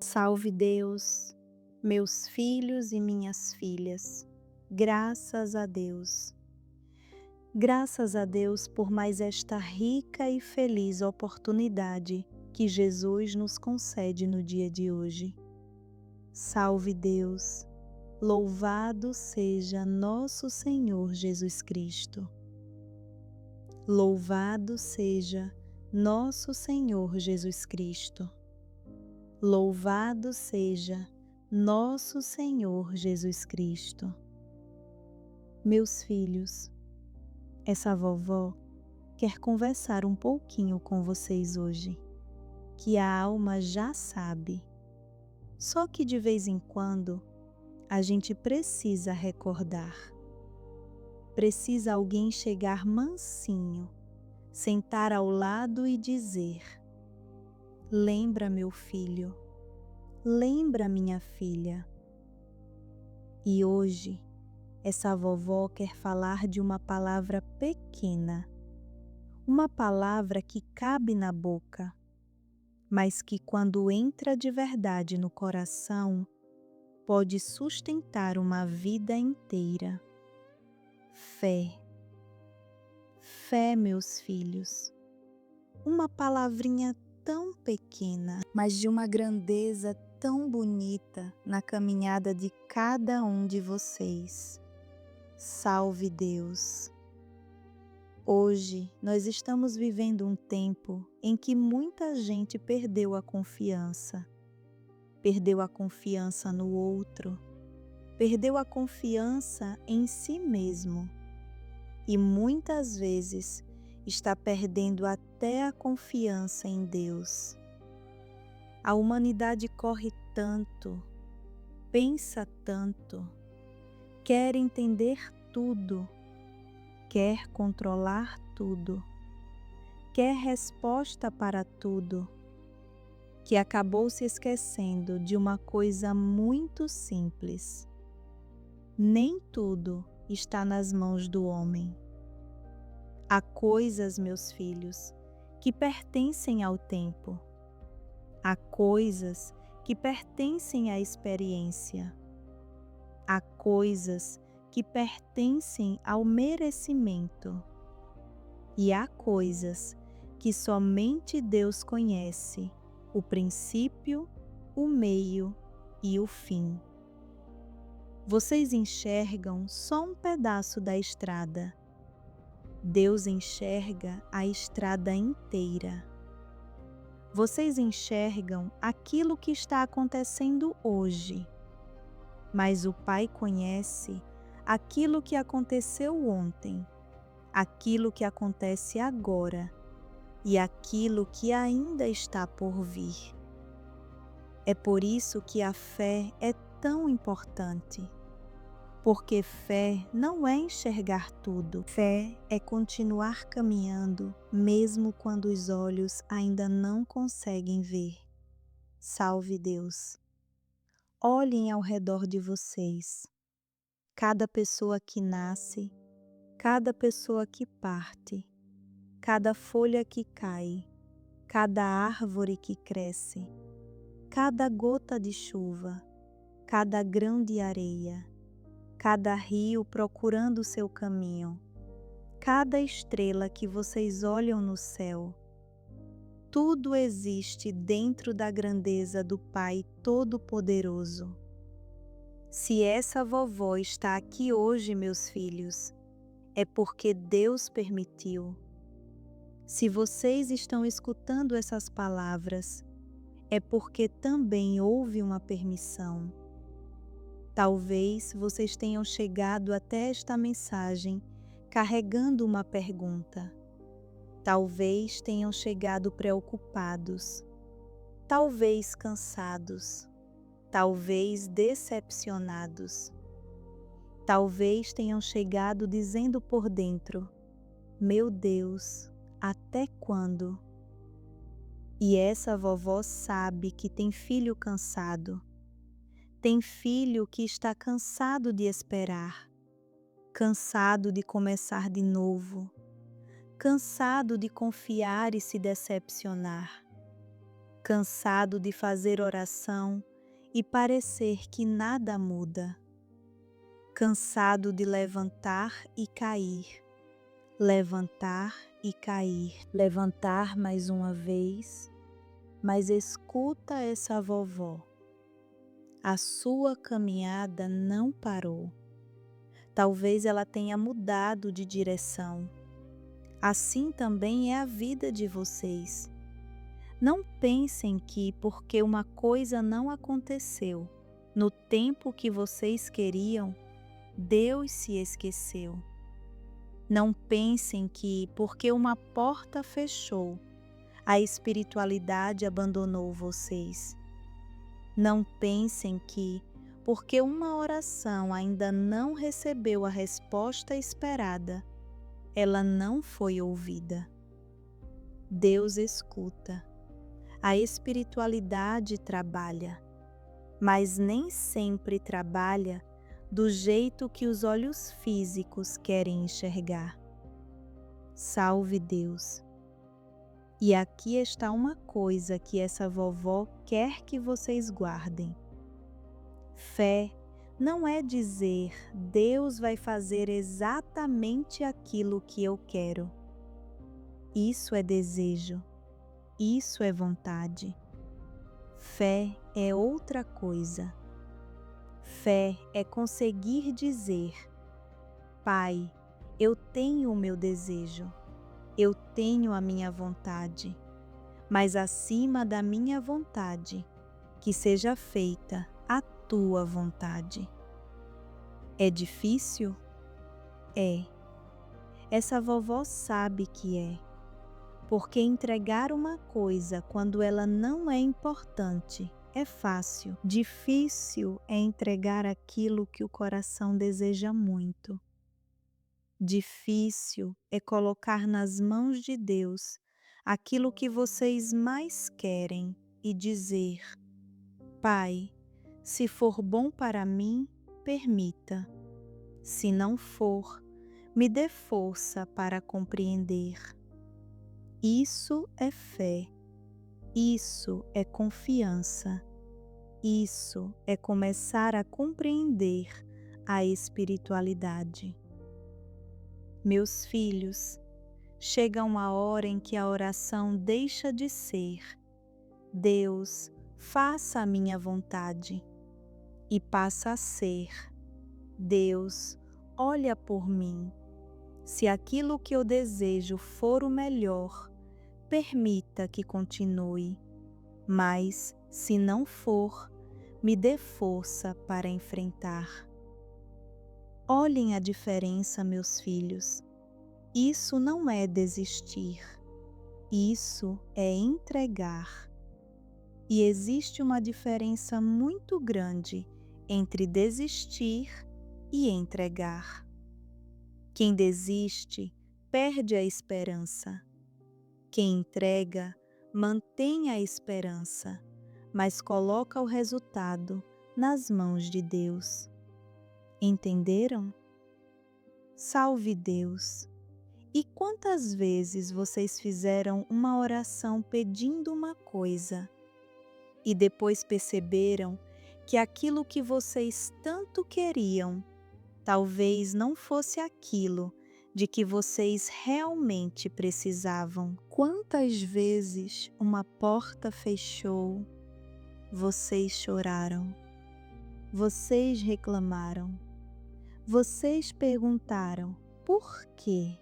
Salve Deus, meus filhos e minhas filhas, graças a Deus. Graças a Deus por mais esta rica e feliz oportunidade que Jesus nos concede no dia de hoje. Salve Deus, louvado seja nosso Senhor Jesus Cristo. Louvado seja nosso Senhor Jesus Cristo. Louvado seja nosso Senhor Jesus Cristo. Meus filhos, essa vovó quer conversar um pouquinho com vocês hoje, que a alma já sabe. Só que de vez em quando a gente precisa recordar. Precisa alguém chegar mansinho, sentar ao lado e dizer: lembra, meu filho, lembra, minha filha. E hoje, essa vovó quer falar de uma palavra pequena, uma palavra que cabe na boca, mas que quando entra de verdade no coração, pode sustentar uma vida inteira. Fé. Fé, meus filhos. Uma palavrinha tão pequena, mas de uma grandeza tão bonita na caminhada de cada um de vocês. Salve Deus! Hoje nós estamos vivendo um tempo em que muita gente perdeu a confiança. Perdeu a confiança no outro, perdeu a confiança em si mesmo e muitas vezes está perdendo até a confiança em Deus. A humanidade corre tanto, pensa tanto, quer entender tudo, quer controlar tudo, quer resposta para tudo, que acabou se esquecendo de uma coisa muito simples. Nem tudo está nas mãos do homem. Há coisas, meus filhos, que pertencem ao tempo. Há coisas que pertencem à experiência. Há coisas que pertencem ao merecimento. E há coisas que somente Deus conhece, o princípio, o meio e o fim. Vocês enxergam só um pedaço da estrada. Deus enxerga a estrada inteira. Vocês enxergam aquilo que está acontecendo hoje, mas o Pai conhece aquilo que aconteceu ontem, aquilo que acontece agora e aquilo que ainda está por vir. É por isso que a fé é tão importante, porque fé não é enxergar tudo, fé é continuar caminhando mesmo quando os olhos ainda não conseguem ver. Salve Deus! Olhem ao redor de vocês. Cada pessoa que nasce, cada pessoa que parte, cada folha que cai, cada árvore que cresce, cada gota de chuva, cada grão de areia, cada rio procurando seu caminho, cada estrela que vocês olham no céu, tudo existe dentro da grandeza do Pai Todo-Poderoso. Se essa vovó está aqui hoje, meus filhos, é porque Deus permitiu. Se vocês estão escutando essas palavras, é porque também houve uma permissão. Talvez vocês tenham chegado até esta mensagem carregando uma pergunta. Talvez tenham chegado preocupados, talvez cansados, talvez decepcionados. Talvez tenham chegado dizendo por dentro: meu Deus, até quando? E essa vovó sabe que tem filho cansado. Tem filho que está cansado de esperar, cansado de começar de novo, cansado de confiar e se decepcionar. cansado de fazer oração e parecer que nada muda, cansado de levantar e cair, levantar e cair, levantar mais uma vez, mas escuta essa vovó. A sua caminhada não parou. Talvez ela tenha mudado de direção. Assim também é a vida de vocês. Não pensem que, porque uma coisa não aconteceu no tempo que vocês queriam, Deus se esqueceu. Não pensem que, porque uma porta fechou, a espiritualidade abandonou vocês. Não pensem que, porque uma oração ainda não recebeu a resposta esperada, ela não foi ouvida. Deus escuta. A espiritualidade trabalha, mas nem sempre trabalha do jeito que os olhos físicos querem enxergar. Salve Deus! E aqui está uma coisa que essa vovó quer que vocês guardem. Fé não é dizer Deus vai fazer exatamente aquilo que eu quero. Isso é desejo. Isso é vontade. Fé é outra coisa. Fé é conseguir dizer: Pai, eu tenho o meu desejo, eu tenho a minha vontade, mas acima da minha vontade, que seja feita a tua vontade. É difícil? É. Essa vovó sabe que é. Porque entregar uma coisa quando ela não é importante é fácil. Difícil é entregar aquilo que o coração deseja muito. Difícil é colocar nas mãos de Deus aquilo que vocês mais querem e dizer: Pai, se for bom para mim, permita. Se não for, me dê força para compreender. Isso é fé, isso é confiança, isso é começar a compreender a espiritualidade. Meus filhos, chega uma hora em que a oração deixa de ser Deus, faça a minha vontade, e passa a ser Deus, olha por mim. Se aquilo que eu desejo for o melhor, permita que continue, mas, se não for, me dê força para enfrentar. Olhem a diferença, meus filhos. Isso não é desistir, isso é entregar. E existe uma diferença muito grande entre desistir e entregar. Quem desiste perde a esperança. Quem entrega mantém a esperança, mas coloca o resultado nas mãos de Deus. Entenderam? Salve Deus! E quantas vezes vocês fizeram uma oração pedindo uma coisa e depois perceberam que aquilo que vocês tanto queriam talvez não fosse aquilo de que vocês realmente precisavam? Quantas vezes uma porta fechou, vocês choraram, vocês reclamaram, vocês perguntaram por quê?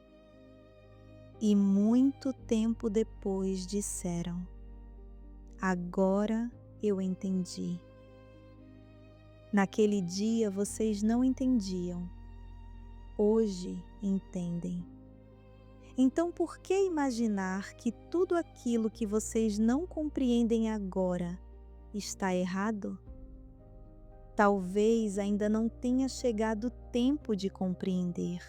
E muito tempo depois disseram: agora eu entendi. Naquele dia vocês não entendiam, hoje entendem. Então por que imaginar que tudo aquilo que vocês não compreendem agora está errado? Talvez ainda não tenha chegado o tempo de compreender.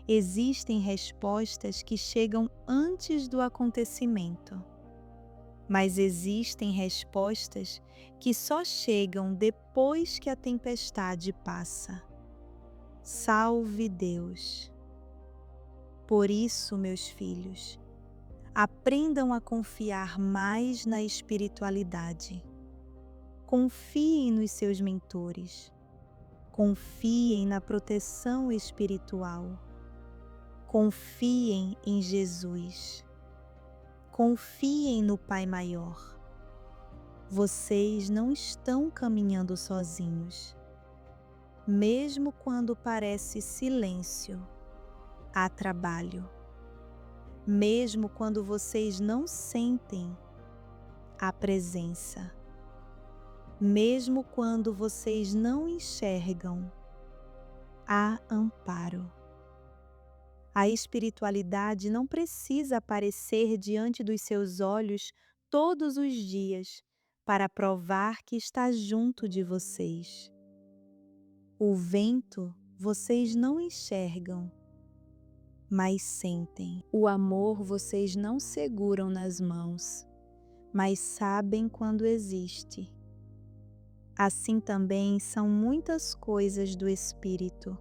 Existem respostas que chegam antes do acontecimento, mas existem respostas que só chegam depois que a tempestade passa. Salve Deus! Por isso, meus filhos, Aprendam a confiar mais na espiritualidade. Confiem nos seus mentores. Confiem na proteção espiritual. Confiem em Jesus. Confiem no Pai Maior. Vocês não estão caminhando sozinhos. Mesmo quando parece silêncio, há trabalho. Mesmo quando vocês não sentem, há presença. Mesmo quando vocês não enxergam, há amparo. A espiritualidade não precisa aparecer diante dos seus olhos todos os dias para provar que está junto de vocês. O vento vocês não enxergam, mas sentem. O amor vocês não seguram nas mãos, mas sabem quando existe. Assim também são muitas coisas do Espírito.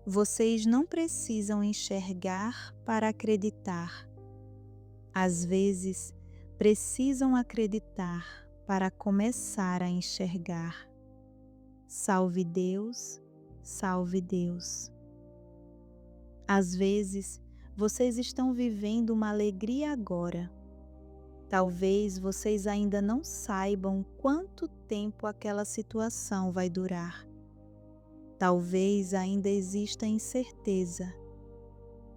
Vocês não precisam enxergar para acreditar. Às vezes, precisam acreditar para começar a enxergar. Salve Deus, salve Deus. Às vezes, vocês estão vivendo uma alegria agora. Talvez vocês ainda não saibam quanto tempo aquela situação vai durar. Talvez ainda exista incerteza.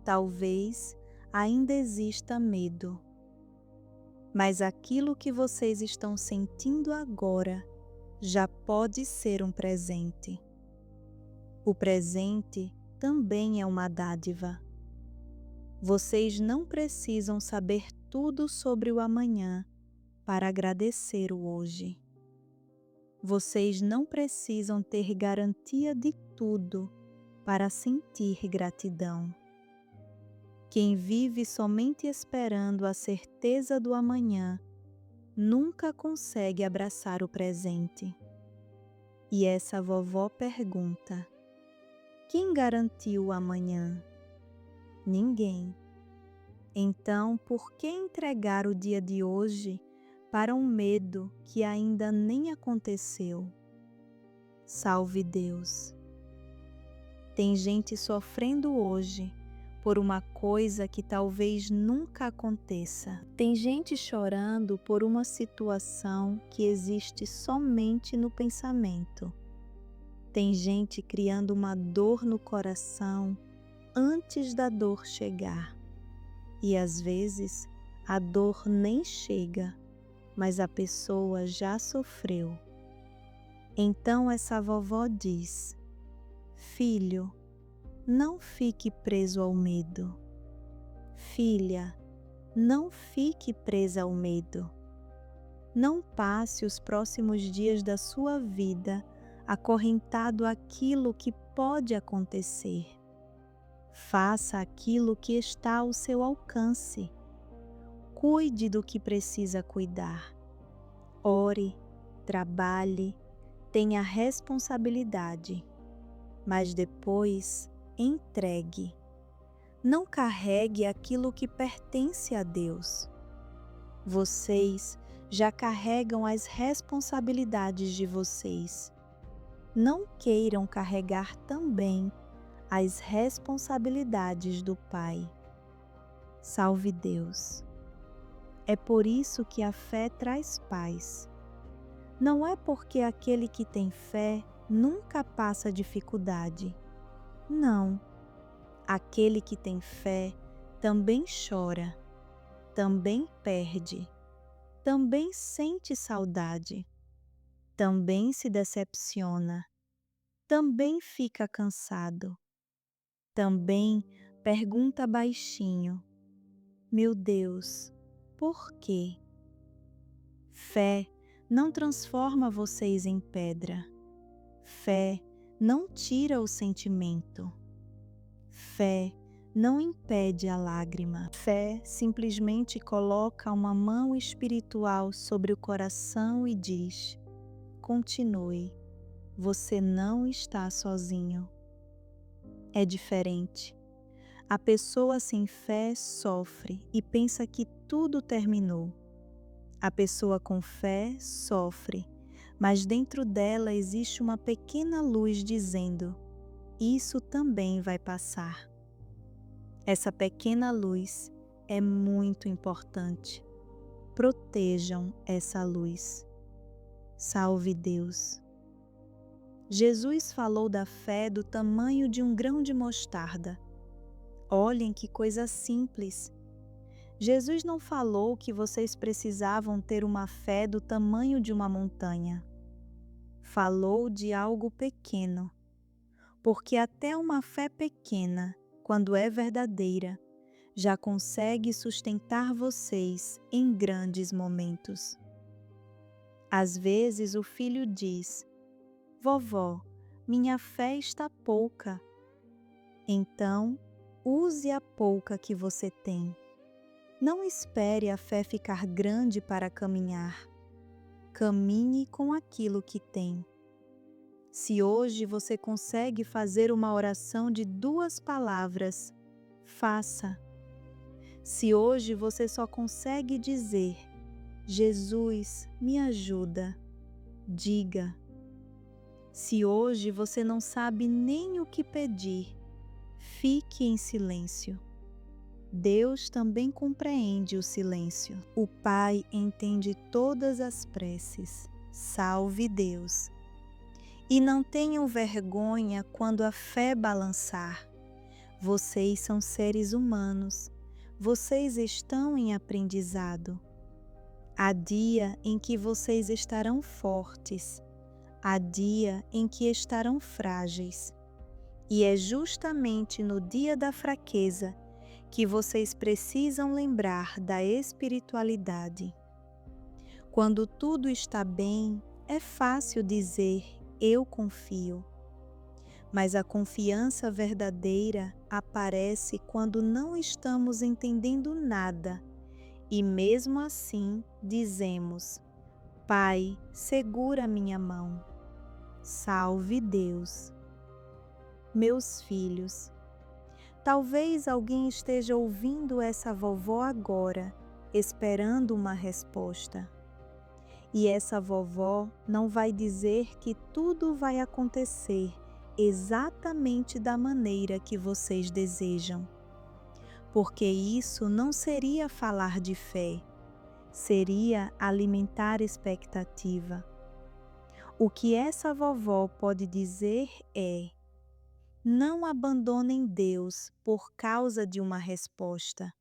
Talvez ainda exista medo. Mas aquilo que vocês estão sentindo agora já pode ser um presente. O presente também é uma dádiva. Vocês não precisam saber tudo sobre o amanhã para agradecer o hoje. Vocês não precisam ter garantia de tudo para sentir gratidão. Quem vive somente esperando a certeza do amanhã nunca consegue abraçar o presente. E essa vovó pergunta: quem garantiu o amanhã? Ninguém. Então, por que entregar o dia de hoje para um medo que ainda nem aconteceu? Salve Deus! Tem gente sofrendo hoje por uma coisa que talvez nunca aconteça. Tem gente chorando por uma situação que existe somente no pensamento. Tem gente criando uma dor no coração antes da dor chegar. E às vezes a dor nem chega, mas a pessoa já sofreu. Então essa vovó diz: filho, não fique preso ao medo. Filha, não fique presa ao medo. Não passe os próximos dias da sua vida acorrentado àquilo que pode acontecer. Faça aquilo que está ao seu alcance. Cuide do que precisa cuidar. Ore, trabalhe, tenha responsabilidade, mas depois entregue. Não carregue aquilo que pertence a Deus. Vocês já carregam as responsabilidades de vocês. Não queiram carregar também as responsabilidades do Pai. Salve Deus! É por isso que a fé traz paz. Não é porque aquele que tem fé nunca passa dificuldade. Não. Aquele que tem fé também chora, também perde, também sente saudade, também se decepciona, também fica cansado, também pergunta baixinho: meu Deus, por quê? Fé não transforma vocês em pedra. Fé não tira o sentimento. Fé não impede a lágrima. Fé simplesmente coloca uma mão espiritual sobre o coração e diz: continue, você não está sozinho. É diferente. A pessoa sem fé sofre e pensa que tudo terminou. A pessoa com fé sofre, mas dentro dela existe uma pequena luz dizendo: isso também vai passar. Essa pequena luz é muito importante. Protejam essa luz. Salve Deus. Jesus falou da fé do tamanho de um grão de mostarda. Olhem que coisa simples. Jesus não falou que vocês precisavam ter uma fé do tamanho de uma montanha. Falou de algo pequeno, porque até uma fé pequena, quando é verdadeira, já consegue sustentar vocês em grandes momentos. Às vezes o filho diz: vovó, minha fé está pouca. Então, use a pouca que você tem. Não espere a fé ficar grande para caminhar. Caminhe com aquilo que tem. Se hoje você consegue fazer uma oração de 2 palavras, faça. Se hoje você só consegue dizer: Jesus, me ajuda, diga. Se hoje você não sabe nem o que pedir, fique em silêncio. Deus também compreende o silêncio. O Pai entende todas as preces. Salve Deus. E não tenham vergonha quando a fé balançar. Vocês são seres humanos. Vocês estão em aprendizado. Há dia em que vocês estarão fortes. Há dia em que estarão frágeis. E é justamente no dia da fraqueza que vocês precisam lembrar da espiritualidade. Quando tudo está bem, é fácil dizer eu confio. Mas a confiança verdadeira aparece quando não estamos entendendo nada e mesmo assim dizemos: Pai, segura minha mão. Salve Deus. Meus filhos, talvez alguém esteja ouvindo essa vovó agora, esperando uma resposta. E essa vovó não vai dizer que tudo vai acontecer exatamente da maneira que vocês desejam. Porque isso não seria falar de fé, seria alimentar expectativa. O que essa vovó pode dizer é: não abandonem Deus por causa de uma resposta.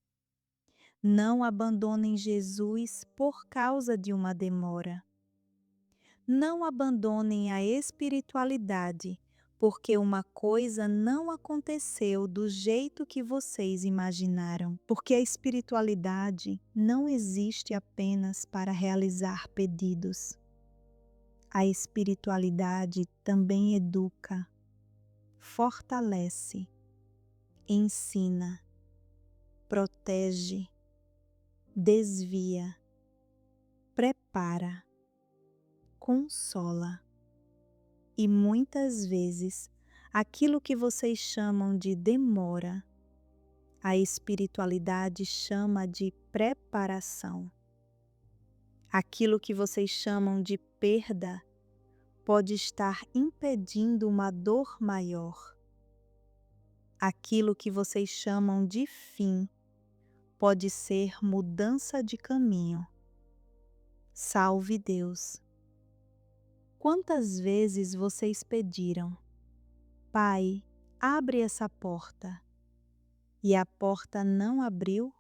Não abandonem Jesus por causa de uma demora. Não abandonem a espiritualidade porque uma coisa não aconteceu do jeito que vocês imaginaram. Porque a espiritualidade não existe apenas para realizar pedidos. A espiritualidade também educa, fortalece, ensina, protege, desvia, prepara, consola. E muitas vezes, aquilo que vocês chamam de demora, a espiritualidade chama de preparação. Aquilo que vocês chamam de perda pode estar impedindo uma dor maior. Aquilo que vocês chamam de fim pode ser mudança de caminho. Salve Deus. Quantas vezes vocês pediram: Pai, abre essa porta, e a porta não abriu?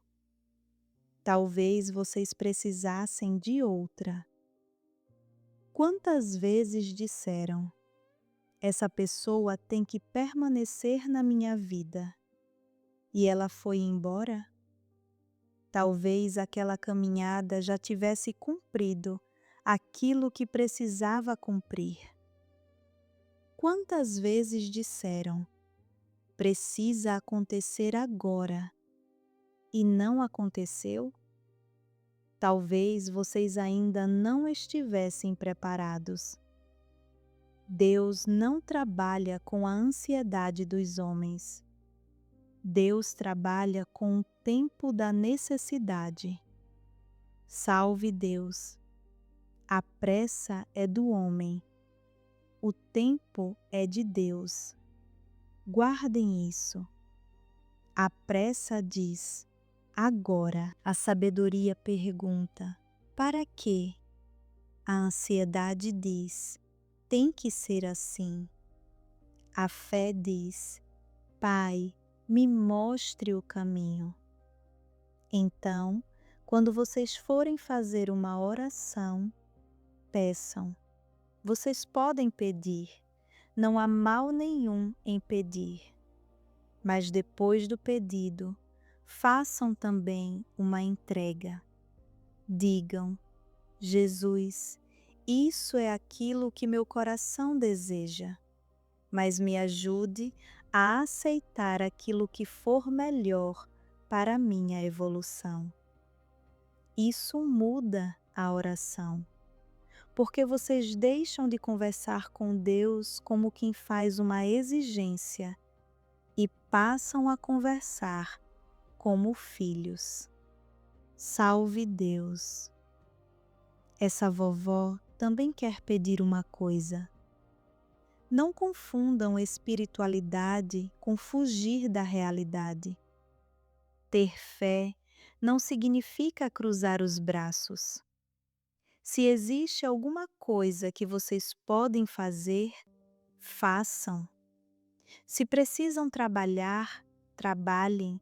Talvez vocês precisassem de outra. Quantas vezes disseram: essa pessoa tem que permanecer na minha vida, e ela foi embora? Talvez aquela caminhada já tivesse cumprido aquilo que precisava cumprir. Quantas vezes disseram: precisa acontecer agora, e não aconteceu? Talvez vocês ainda não estivessem preparados. Deus não trabalha com a ansiedade dos homens. Deus trabalha com o tempo da necessidade. Salve Deus! A pressa é do homem, o tempo é de Deus. Guardem isso. A pressa diz, agora. A sabedoria pergunta, para quê? A ansiedade diz, tem que ser assim. A fé diz, Pai, me mostre o caminho. Então, quando vocês forem fazer uma oração, peçam. Vocês podem pedir, não há mal nenhum em pedir. Mas depois do pedido, façam também uma entrega. Digam, Jesus, isso é aquilo que meu coração deseja, mas me ajude a aceitar aquilo que for melhor para a minha evolução. Isso muda a oração, porque vocês deixam de conversar com Deus como quem faz uma exigência e passam a conversar como filhos. Salve Deus! Essa vovó também quer pedir uma coisa. Não confundam espiritualidade com fugir da realidade. Ter fé não significa cruzar os braços. Se existe alguma coisa que vocês podem fazer, façam. Se precisam trabalhar, trabalhem.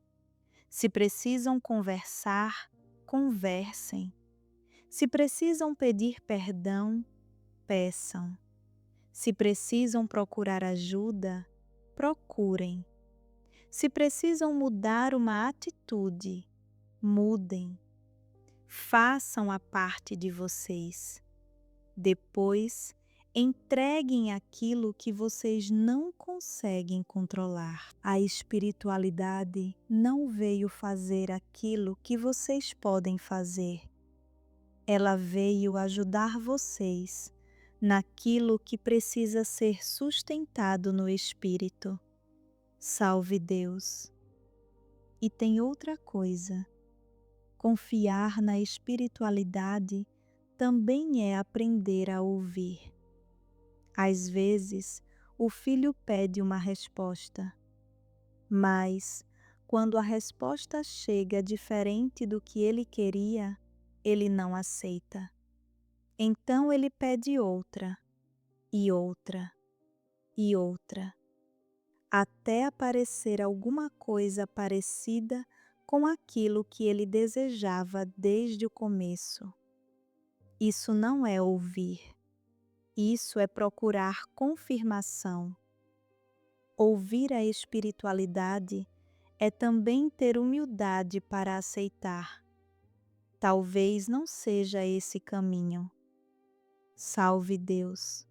Se precisam conversar, conversem. Se precisam pedir perdão, peçam. Se precisam procurar ajuda, procurem. Se precisam mudar uma atitude, mudem. Façam a parte de vocês. Depois, entreguem aquilo que vocês não conseguem controlar. A espiritualidade não veio fazer aquilo que vocês podem fazer. Ela veio ajudar vocês naquilo que precisa ser sustentado no espírito. Salve Deus! E tem outra coisa. Confiar na espiritualidade também é aprender a ouvir. Às vezes, o filho pede uma resposta, mas quando a resposta chega diferente do que ele queria, ele não aceita. Então ele pede outra, e outra, e outra, até aparecer alguma coisa parecida com aquilo que ele desejava desde o começo. Isso não é ouvir, isso é procurar confirmação. Ouvir a espiritualidade é também ter humildade para aceitar. Talvez não seja esse caminho. Salve Deus!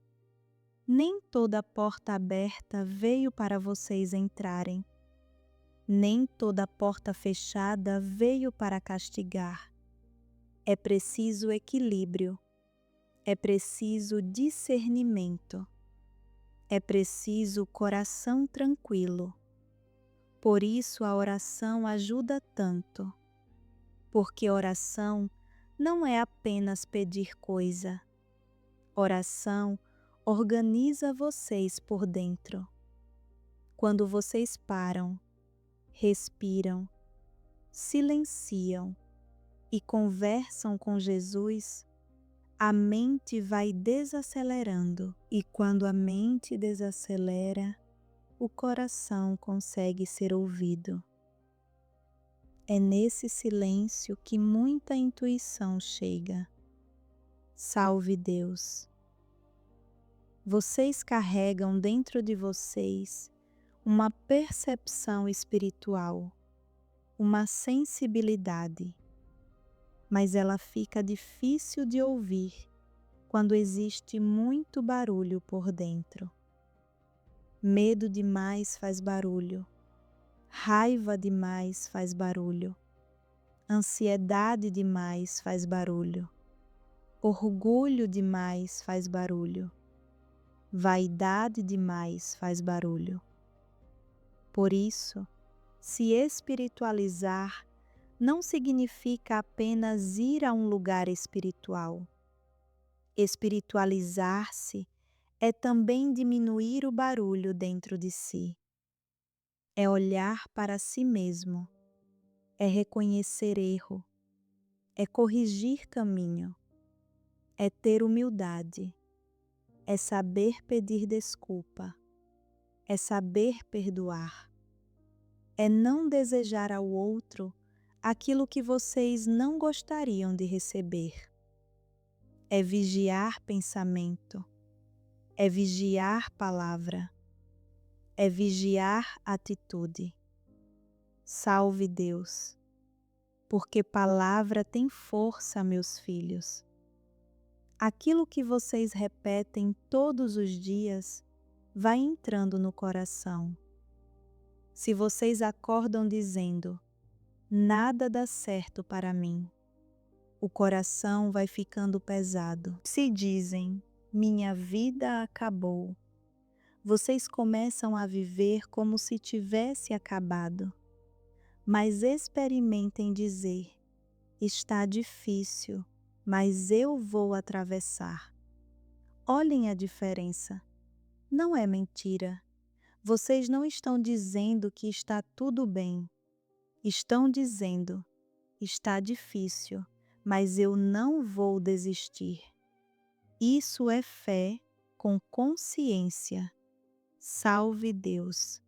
Nem toda porta aberta veio para vocês entrarem. Nem toda porta fechada veio para castigar. É preciso equilíbrio. É preciso discernimento. É preciso coração tranquilo. Por isso a oração ajuda tanto. Porque oração não é apenas pedir coisa. Oração organiza vocês por dentro. Quando vocês param, respiram, silenciam e conversam com Jesus, a mente vai desacelerando, e quando a mente desacelera, o coração consegue ser ouvido. É nesse silêncio que muita intuição chega. Salve Deus! Vocês carregam dentro de vocês uma percepção espiritual, uma sensibilidade, mas ela fica difícil de ouvir quando existe muito barulho por dentro. Medo demais faz barulho, raiva demais faz barulho, ansiedade demais faz barulho, orgulho demais faz barulho, vaidade demais faz barulho. Por isso, Se espiritualizar não significa apenas ir a um lugar espiritual. Espiritualizar-se é também diminuir o barulho dentro de si. É olhar para si mesmo, é reconhecer erro, é corrigir caminho, é ter humildade, é saber pedir desculpa, é saber perdoar, é não desejar ao outro aquilo que vocês não gostariam de receber. É vigiar pensamento, é vigiar palavra, é vigiar atitude. Salve Deus, porque palavra tem força, meus filhos. Aquilo que vocês repetem todos os dias vai entrando no coração. Se vocês acordam dizendo, nada dá certo para mim, o coração vai ficando pesado. Se dizem, minha vida acabou, vocês começam a viver como se tivesse acabado. Mas experimentem dizer, está difícil, mas eu vou atravessar. Olhem a diferença. Não é mentira. Vocês não estão dizendo que está tudo bem. Estão dizendo, está difícil, mas eu não vou desistir. Isso é fé com consciência. Salve Deus!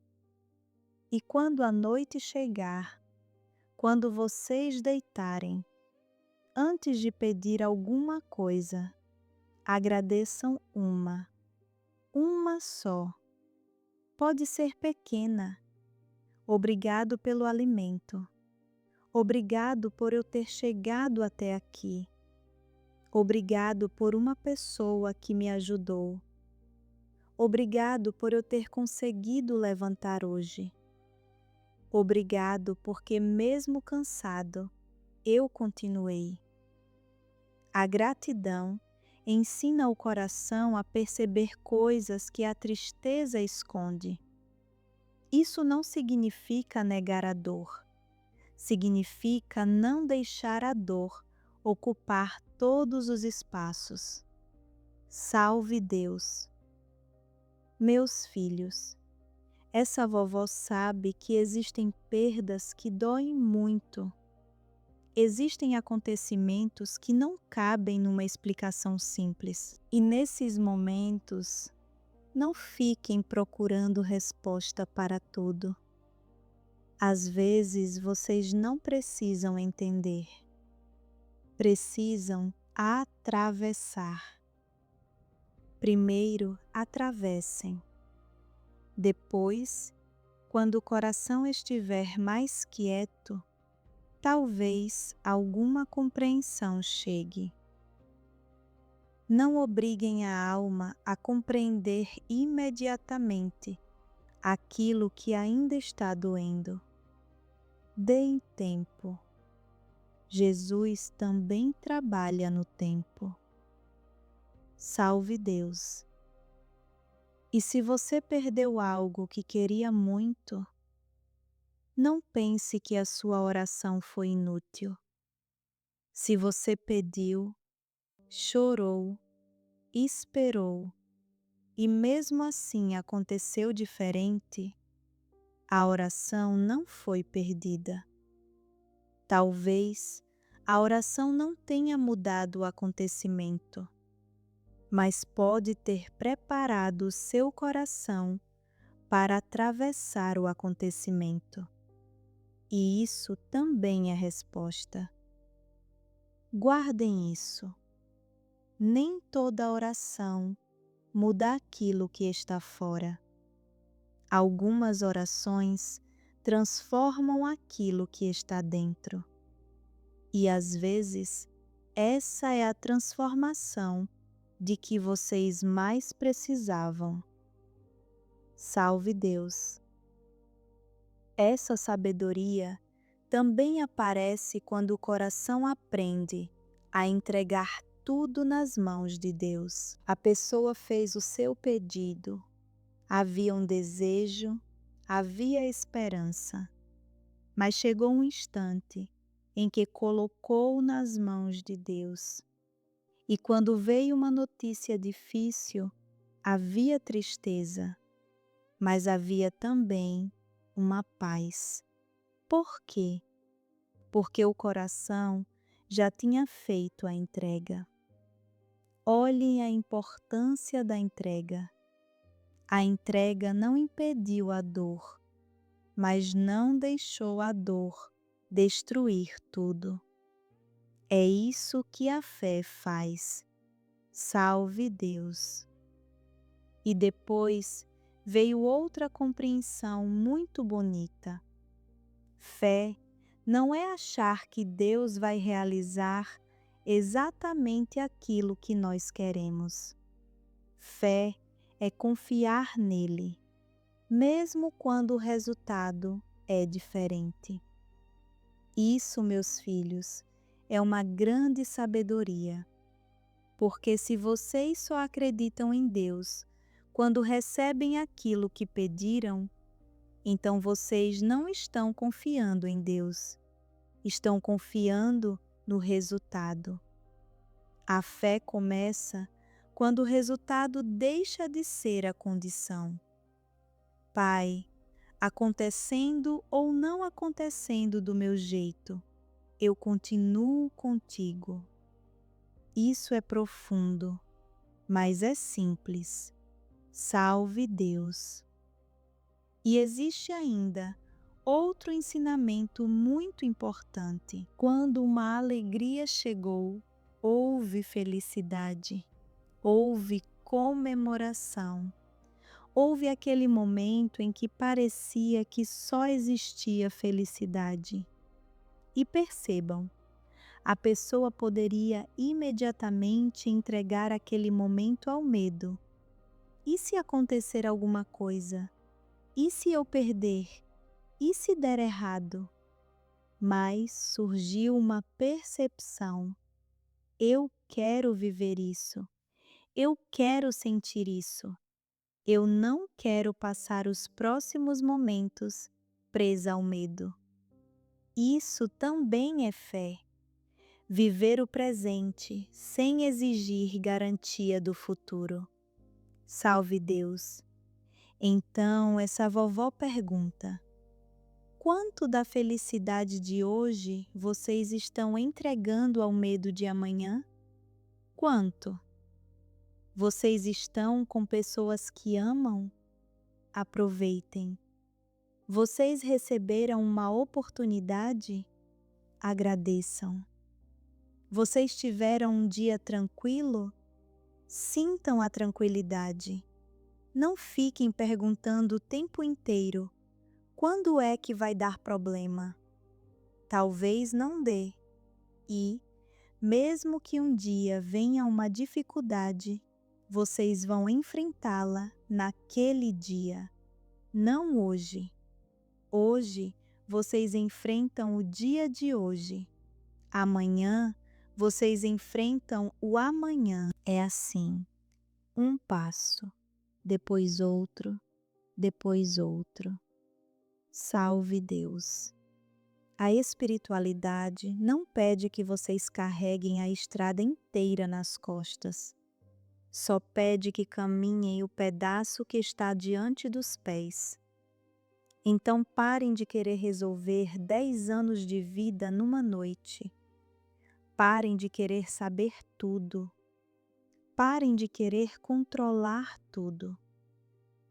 E quando a noite chegar, quando vocês deitarem, antes de pedir alguma coisa, agradeçam uma só. Pode ser pequena. Obrigado pelo alimento. Obrigado por eu ter chegado até aqui. Obrigado por uma pessoa que me ajudou. Obrigado por eu ter conseguido levantar hoje. Obrigado porque mesmo cansado, eu continuei. A gratidão ensina o coração a perceber coisas que a tristeza esconde. Isso não significa negar a dor. Significa não deixar a dor ocupar todos os espaços. Salve Deus! Meus filhos, essa vovó sabe que existem perdas que doem muito. Existem acontecimentos que não cabem numa explicação simples. E nesses momentos, não fiquem procurando resposta para tudo. Às vezes vocês não precisam entender. Precisam atravessar. Primeiro atravessem. Depois, quando o coração estiver mais quieto, talvez alguma compreensão chegue. Não obriguem a alma a compreender imediatamente aquilo que ainda está doendo. Deem tempo. Jesus também trabalha no tempo. Salve Deus! E se você perdeu algo que queria muito, não pense que a sua oração foi inútil. Se você pediu, chorou, esperou e mesmo assim aconteceu diferente, a oração não foi perdida. Talvez a oração não tenha mudado o acontecimento, mas pode ter preparado o seu coração para atravessar o acontecimento. E isso também é resposta. Guardem isso. Nem toda oração muda aquilo que está fora. Algumas orações transformam aquilo que está dentro. E às vezes, essa é a transformação de que vocês mais precisavam. Salve Deus! Essa sabedoria também aparece quando o coração aprende a entregar tudo nas mãos de Deus. A pessoa fez o seu pedido, havia um desejo, havia esperança. Mas chegou um instante em que colocou nas mãos de Deus. E quando veio uma notícia difícil, havia tristeza, mas havia também uma paz. Por quê? Porque o coração já tinha feito a entrega. Olhem a importância da entrega. A entrega não impediu a dor, mas não deixou a dor destruir tudo. É isso que a fé faz. Salve Deus! E depois veio outra compreensão muito bonita. Fé não é achar que Deus vai realizar exatamente aquilo que nós queremos. Fé é confiar nele, mesmo quando o resultado é diferente. Isso, meus filhos, é uma grande sabedoria, porque se vocês só acreditam em Deus quando recebem aquilo que pediram, então vocês não estão confiando em Deus, estão confiando no resultado. A fé começa quando o resultado deixa de ser a condição. Pai, acontecendo ou não acontecendo do meu jeito, eu continuo contigo. Isso é profundo, mas é simples. Salve Deus! E existe ainda outro ensinamento muito importante. Quando uma alegria chegou, houve felicidade, houve comemoração. Houve aquele momento em que parecia que só existia felicidade. E percebam, a pessoa poderia imediatamente entregar aquele momento ao medo. E se acontecer alguma coisa? E se eu perder? E se der errado? Mas surgiu uma percepção. Eu quero viver isso. Eu quero sentir isso. Eu não quero passar os próximos momentos presa ao medo. Isso também é fé. Viver o presente sem exigir garantia do futuro. Salve Deus! Então essa vovó pergunta: quanto da felicidade de hoje vocês estão entregando ao medo de amanhã? Quanto? Vocês estão com pessoas que amam? Aproveitem. Vocês receberam uma oportunidade? Agradeçam. Vocês tiveram um dia tranquilo? Sintam a tranquilidade. Não fiquem perguntando o tempo inteiro: quando é que vai dar problema? Talvez não dê. E, mesmo que um dia venha uma dificuldade, vocês vão enfrentá-la naquele dia, não hoje. Hoje, vocês enfrentam o dia de hoje. Amanhã, vocês enfrentam o amanhã. É assim, um passo, depois outro, depois outro. Salve Deus! A espiritualidade não pede que vocês carreguem a estrada inteira nas costas. Só pede que caminhem o pedaço que está diante dos pés. Então parem de querer resolver 10 anos de vida numa noite. Parem de querer saber tudo. Parem de querer controlar tudo.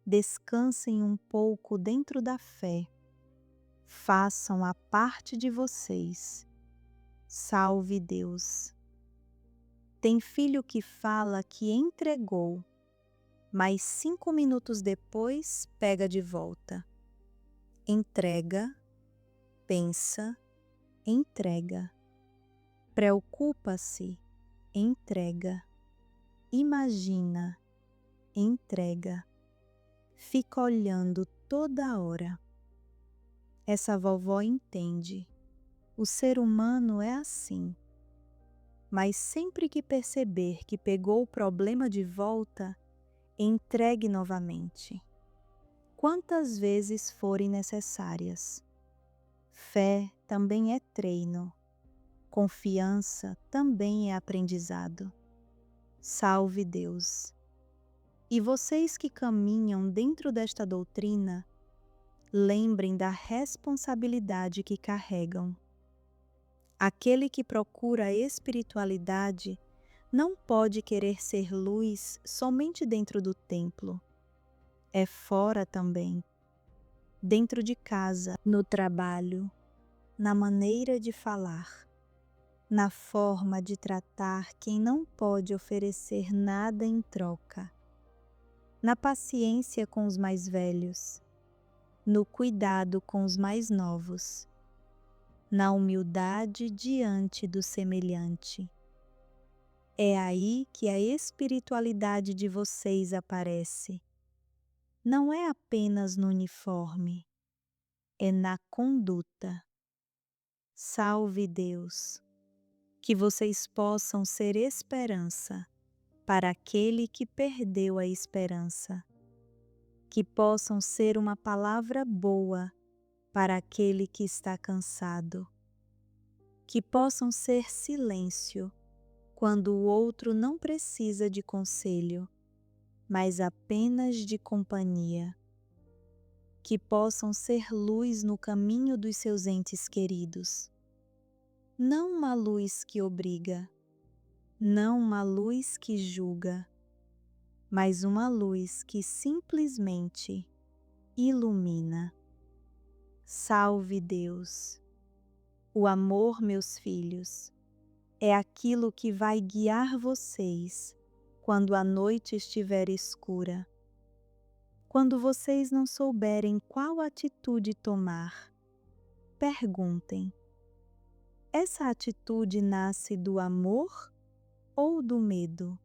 Descansem um pouco dentro da fé. Façam a parte de vocês. Salve Deus! Tem filho que fala que entregou, mas 5 minutos depois pega de volta. Entrega, pensa, entrega. Preocupa-se, entrega. Imagina, entrega. Fica olhando toda hora. Essa vovó entende. O ser humano é assim. Mas sempre que perceber que pegou o problema de volta, entregue novamente. Quantas vezes forem necessárias. Fé também é treino. Confiança também é aprendizado. Salve Deus! E vocês que caminham dentro desta doutrina, lembrem da responsabilidade que carregam. Aquele que procura a espiritualidade não pode querer ser luz somente dentro do templo. É fora também. Dentro de casa, no trabalho, na maneira de falar, na forma de tratar quem não pode oferecer nada em troca, na paciência com os mais velhos, no cuidado com os mais novos, na humildade diante do semelhante. É aí que a espiritualidade de vocês aparece. Não é apenas no uniforme, é na conduta. Salve Deus! Que vocês possam ser esperança para aquele que perdeu a esperança. Que possam ser uma palavra boa para aquele que está cansado. Que possam ser silêncio quando o outro não precisa de conselho, mas apenas de companhia. Que possam ser luz no caminho dos seus entes queridos. Não uma luz que obriga, não uma luz que julga, mas uma luz que simplesmente ilumina. Salve Deus! O amor, meus filhos, é aquilo que vai guiar vocês quando a noite estiver escura. Quando vocês não souberem qual atitude tomar, perguntem: essa atitude nasce do amor ou do medo?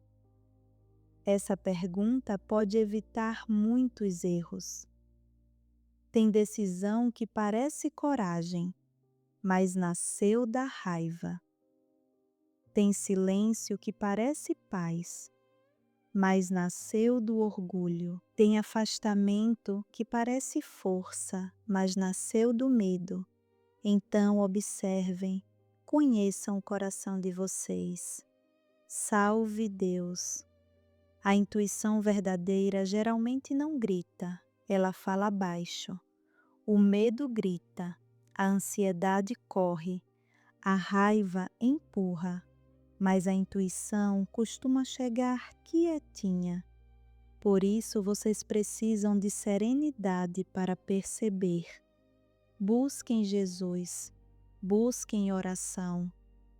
Essa pergunta pode evitar muitos erros. Tem decisão que parece coragem, mas nasceu da raiva. Tem silêncio que parece paz, mas nasceu do orgulho. Tem afastamento que parece força, mas nasceu do medo. Então observem, conheçam o coração de vocês. Salve Deus! A intuição verdadeira geralmente não grita, ela fala baixo. O medo grita, a ansiedade corre, a raiva empurra, mas a intuição costuma chegar quietinha. Por isso vocês precisam de serenidade para perceber. Busquem Jesus, busquem oração,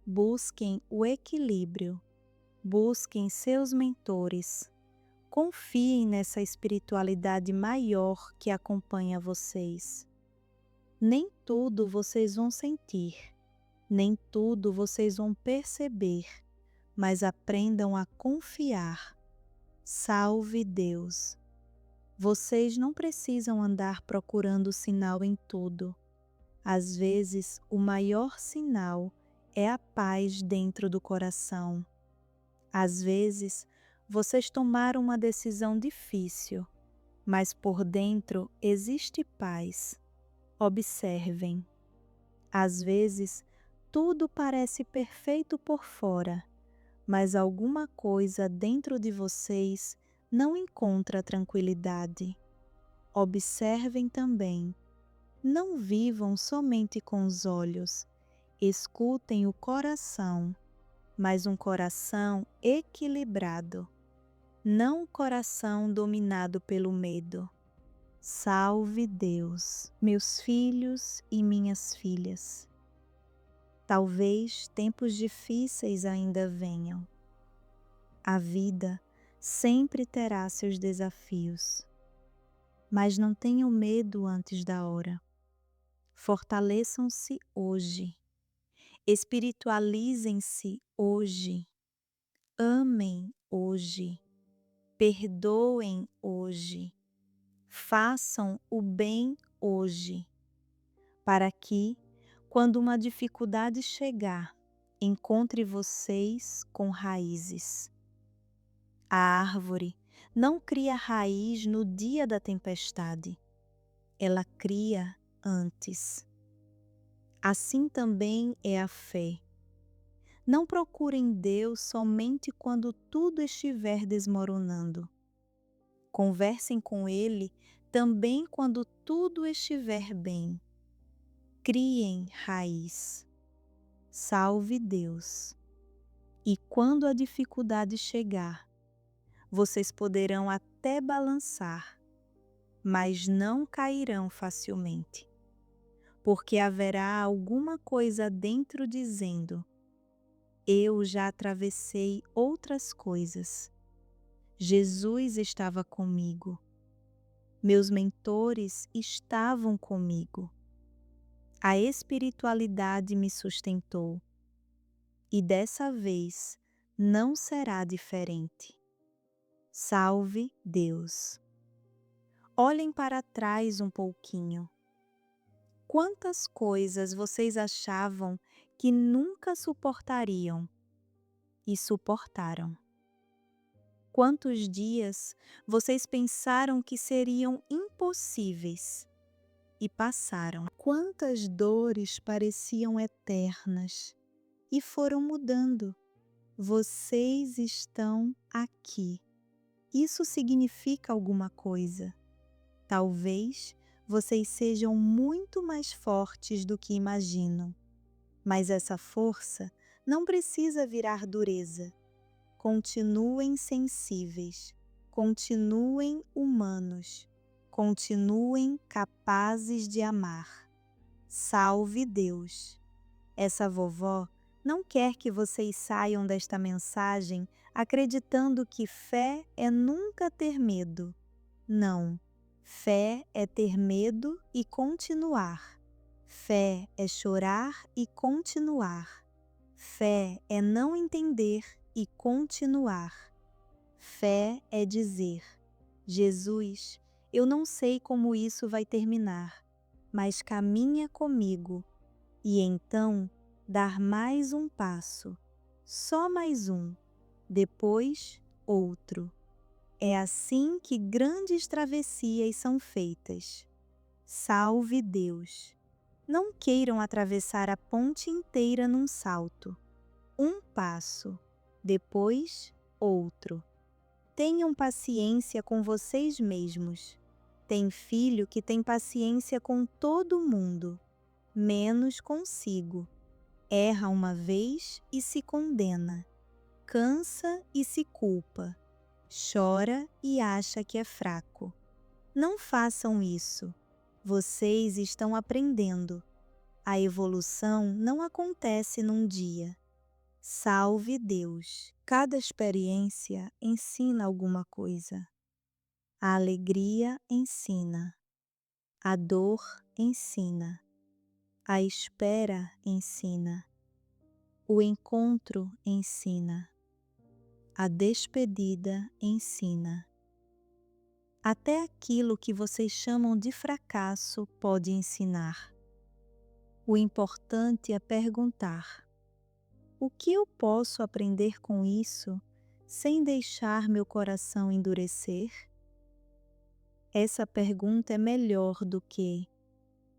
busquem o equilíbrio, busquem seus mentores. Confiem nessa espiritualidade maior que acompanha vocês. Nem tudo vocês vão sentir, nem tudo vocês vão perceber, mas aprendam a confiar. Salve Deus! Vocês não precisam andar procurando sinal em tudo. Às vezes, o maior sinal é a paz dentro do coração. Às vezes, vocês tomaram uma decisão difícil, mas por dentro existe paz. Observem. Às vezes, tudo parece perfeito por fora, mas alguma coisa dentro de vocês não encontra tranquilidade. Observem também. Não vivam somente com os olhos, escutem o coração, mas um coração equilibrado, não um coração dominado pelo medo. Salve Deus, meus filhos e minhas filhas. Talvez tempos difíceis ainda venham. A vida sempre terá seus desafios, mas não tenham medo antes da hora. Fortaleçam-se hoje, espiritualizem-se hoje, amem hoje, perdoem hoje, façam o bem hoje, para que, quando uma dificuldade chegar, encontre vocês com raízes. A árvore não cria raiz no dia da tempestade, ela cria antes. Assim também é a fé. Não procurem Deus somente quando tudo estiver desmoronando. Conversem com Ele também quando tudo estiver bem. Criem raiz. Salve Deus. E quando a dificuldade chegar, vocês poderão até balançar, mas não cairão facilmente, porque haverá alguma coisa dentro dizendo: eu já atravessei outras coisas. Jesus estava comigo. Meus mentores estavam comigo. A espiritualidade me sustentou. E dessa vez não será diferente. Salve Deus. Olhem para trás um pouquinho. Quantas coisas vocês achavam que nunca suportariam e suportaram? Quantos dias vocês pensaram que seriam impossíveis e passaram? Quantas dores pareciam eternas e foram mudando? Vocês estão aqui. Isso significa alguma coisa. Talvez vocês sejam muito mais fortes do que imaginam, mas essa força não precisa virar dureza. Continuem sensíveis, continuem humanos, continuem capazes de amar. Salve Deus! Essa vovó não quer que vocês saiam desta mensagem acreditando que fé é nunca ter medo. Não. Fé é ter medo e continuar. Fé é chorar e continuar. Fé é não entender e continuar. Fé é dizer: Jesus, eu não sei como isso vai terminar, mas caminha comigo. E então dar mais um passo, só mais um, depois outro. É assim que grandes travessias são feitas. Salve Deus! Não queiram atravessar a ponte inteira num salto. Um passo, depois outro. Tenham paciência com vocês mesmos. Tem filho que tem paciência com todo mundo, menos consigo. Erra uma vez e se condena. Cansa e se culpa. Chora e acha que é fraco. Não façam isso. Vocês estão aprendendo. A evolução não acontece num dia. Salve Deus! Cada experiência ensina alguma coisa. A alegria ensina. A dor ensina. A espera ensina. O encontro ensina. A despedida ensina. Até aquilo que vocês chamam de fracasso pode ensinar. O importante é perguntar: o que eu posso aprender com isso sem deixar meu coração endurecer? Essa pergunta é melhor do que: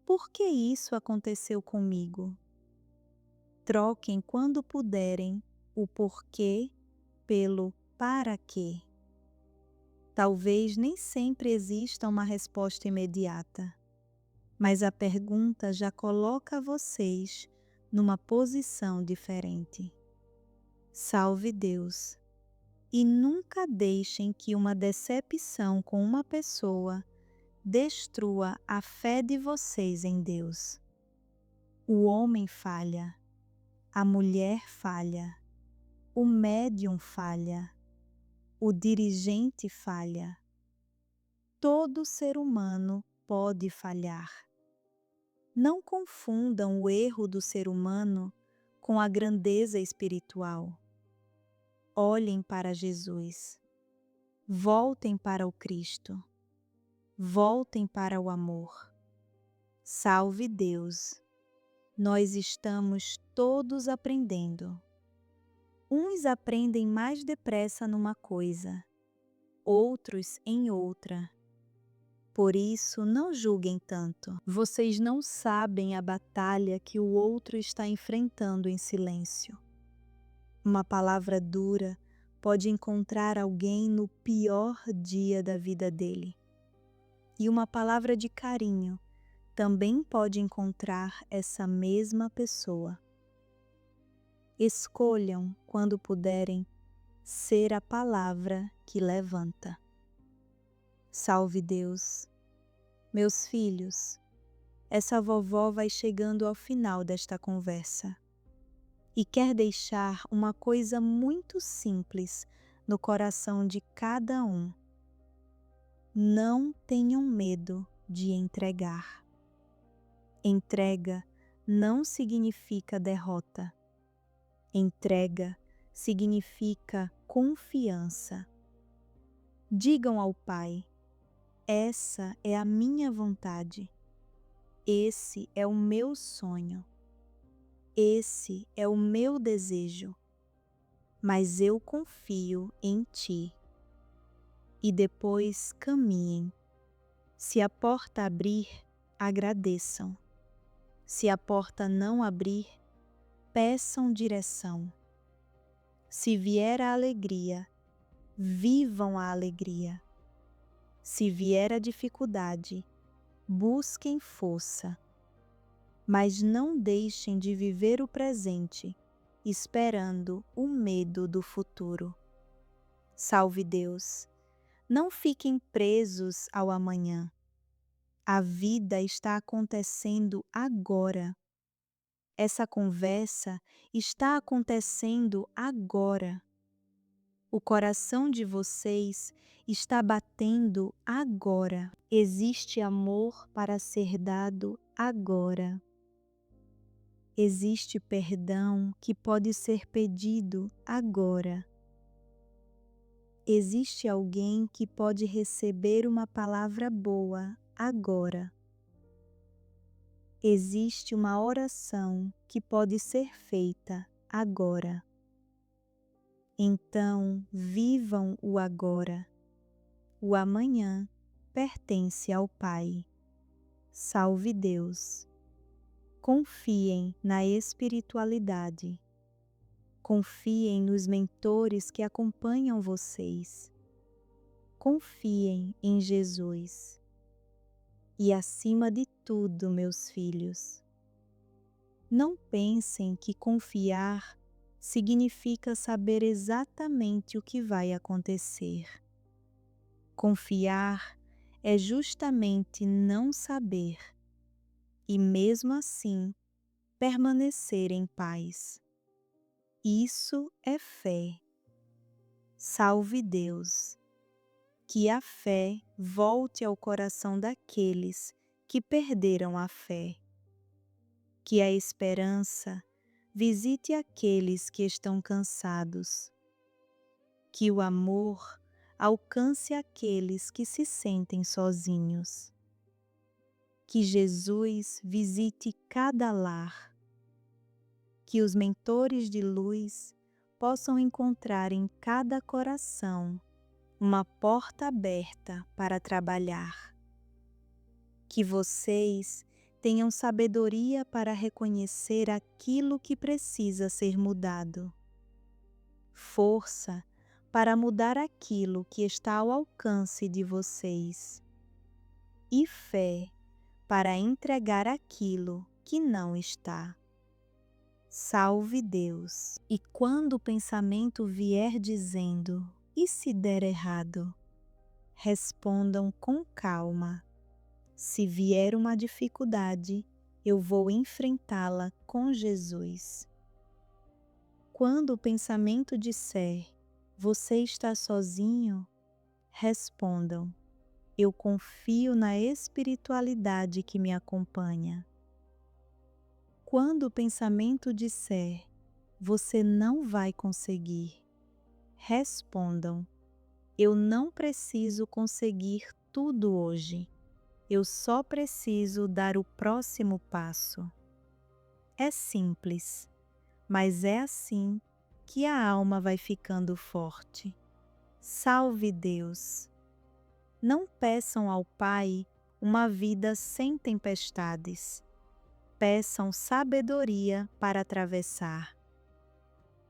por que isso aconteceu comigo? Troquem quando puderem o porquê pelo para quê. Talvez nem sempre exista uma resposta imediata, mas a pergunta já coloca vocês numa posição diferente. Salve Deus! E nunca deixem que uma decepção com uma pessoa destrua a fé de vocês em Deus. O homem falha, a mulher falha, o médium falha, o dirigente falha. Todo ser humano pode falhar. Não confundam o erro do ser humano com a grandeza espiritual. Olhem para Jesus. Voltem para o Cristo. Voltem para o amor. Salve Deus! Nós estamos todos aprendendo. Uns aprendem mais depressa numa coisa, outros em outra. Por isso, não julguem tanto. Vocês não sabem a batalha que o outro está enfrentando em silêncio. Uma palavra dura pode encontrar alguém no pior dia da vida dele. E uma palavra de carinho também pode encontrar essa mesma pessoa. Escolham, quando puderem, ser a palavra que levanta. Salve Deus! Meus filhos, essa vovó vai chegando ao final desta conversa e quer deixar uma coisa muito simples no coração de cada um. Não tenham medo de entregar. Entrega não significa derrota. Entrega significa confiança. Digam ao Pai: essa é a minha vontade. Esse é o meu sonho. Esse é o meu desejo. Mas eu confio em Ti. E depois caminhem. Se a porta abrir, agradeçam. Se a porta não abrir, peçam direção. Se vier a alegria, vivam a alegria. Se vier a dificuldade, busquem força. Mas não deixem de viver o presente, esperando o medo do futuro. Salve Deus! Não fiquem presos ao amanhã. A vida está acontecendo agora. Essa conversa está acontecendo agora. O coração de vocês está batendo agora. Existe amor para ser dado agora. Existe perdão que pode ser pedido agora. Existe alguém que pode receber uma palavra boa agora. Existe uma oração que pode ser feita agora. Então, vivam o agora. O amanhã pertence ao Pai. Salve Deus! Confiem na espiritualidade. Confiem nos mentores que acompanham vocês. Confiem em Jesus. E acima de tudo, meus filhos, não pensem que confiar significa saber exatamente o que vai acontecer. Confiar é justamente não saber e, mesmo assim, permanecer em paz. Isso é fé. Salve Deus! Que a fé volte ao coração daqueles que perderam a fé. Que a esperança visite aqueles que estão cansados. Que o amor alcance aqueles que se sentem sozinhos. Que Jesus visite cada lar. Que os mentores de luz possam encontrar em cada coração uma porta aberta para trabalhar. Que vocês tenham sabedoria para reconhecer aquilo que precisa ser mudado. Força para mudar aquilo que está ao alcance de vocês. E fé para entregar aquilo que não está. Salve Deus! E quando o pensamento vier dizendo: e se der errado? Respondam com calma: se vier uma dificuldade, eu vou enfrentá-la com Jesus. Quando o pensamento disser: você está sozinho? Respondam: eu confio na espiritualidade que me acompanha. Quando o pensamento disser: você não vai conseguir? Respondam: eu não preciso conseguir tudo hoje. Eu só preciso dar o próximo passo. É simples, mas é assim que a alma vai ficando forte. Salve Deus! Não peçam ao Pai uma vida sem tempestades. Peçam sabedoria para atravessar.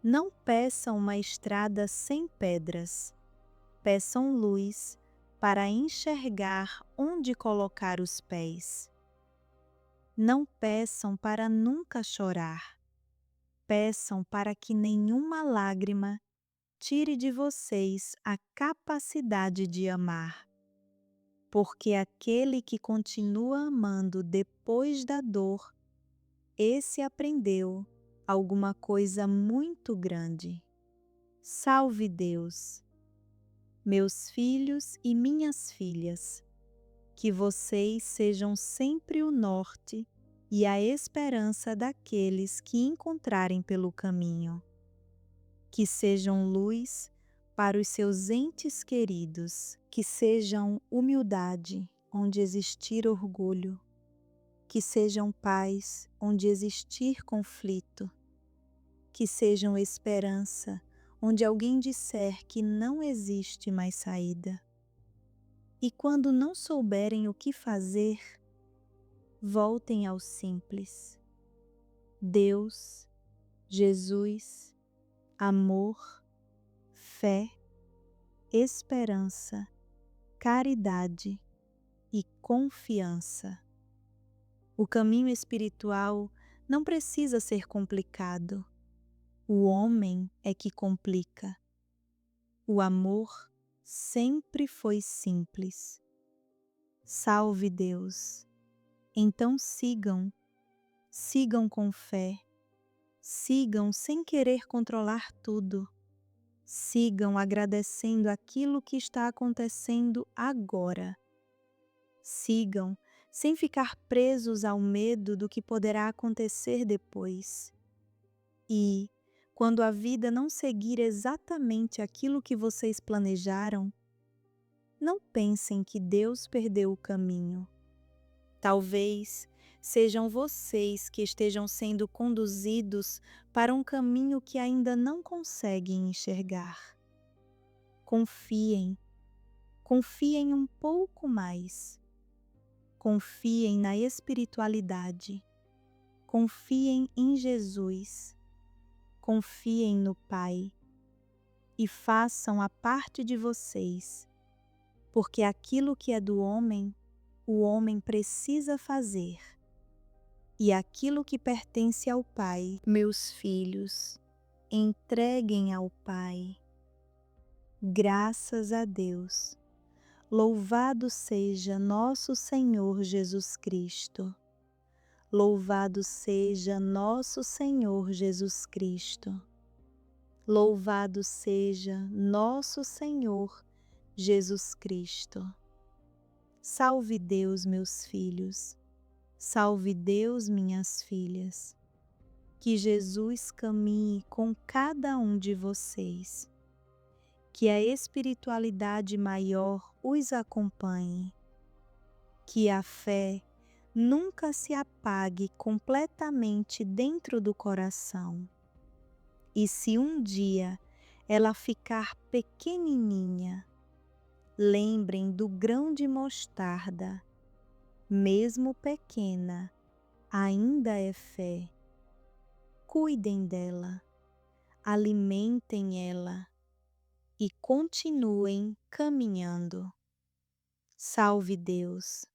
Não peçam uma estrada sem pedras. Peçam luz para enxergar onde colocar os pés. Não peçam para nunca chorar. Peçam para que nenhuma lágrima tire de vocês a capacidade de amar. Porque aquele que continua amando depois da dor, esse aprendeu alguma coisa muito grande. Salve Deus! Meus filhos e minhas filhas, que vocês sejam sempre o norte e a esperança daqueles que encontrarem pelo caminho. Que sejam luz para os seus entes queridos, que sejam humildade onde existir orgulho, que sejam paz onde existir conflito, que sejam esperança onde alguém disser que não existe mais saída. E quando não souberem o que fazer, voltem ao simples. Deus, Jesus, amor, fé, esperança, caridade e confiança. O caminho espiritual não precisa ser complicado. O homem é que complica. O amor sempre foi simples. Salve Deus! Então sigam com fé, sigam sem querer controlar tudo, sigam agradecendo aquilo que está acontecendo agora. Sigam sem ficar presos ao medo do que poderá acontecer depois. E, quando a vida não seguir exatamente aquilo que vocês planejaram, não pensem que Deus perdeu o caminho. Talvez sejam vocês que estejam sendo conduzidos para um caminho que ainda não conseguem enxergar. Confiem um pouco mais. Confiem na espiritualidade. Confiem em Jesus. Confiem no Pai. E façam a parte de vocês, porque aquilo que é do homem, o homem precisa fazer. E aquilo que pertence ao Pai, meus filhos, entreguem ao Pai. Graças a Deus. Louvado seja nosso Senhor Jesus Cristo. Louvado seja nosso Senhor Jesus Cristo. Louvado seja nosso Senhor Jesus Cristo. Salve Deus, meus filhos. Salve Deus, minhas filhas. Que Jesus caminhe com cada um de vocês. Que a espiritualidade maior os acompanhe. Que a fé nunca se apague completamente dentro do coração. E se um dia ela ficar pequenininha, lembrem do grão de mostarda, mesmo pequena, ainda é fé. Cuidem dela, alimentem ela e continuem caminhando. Salve Deus!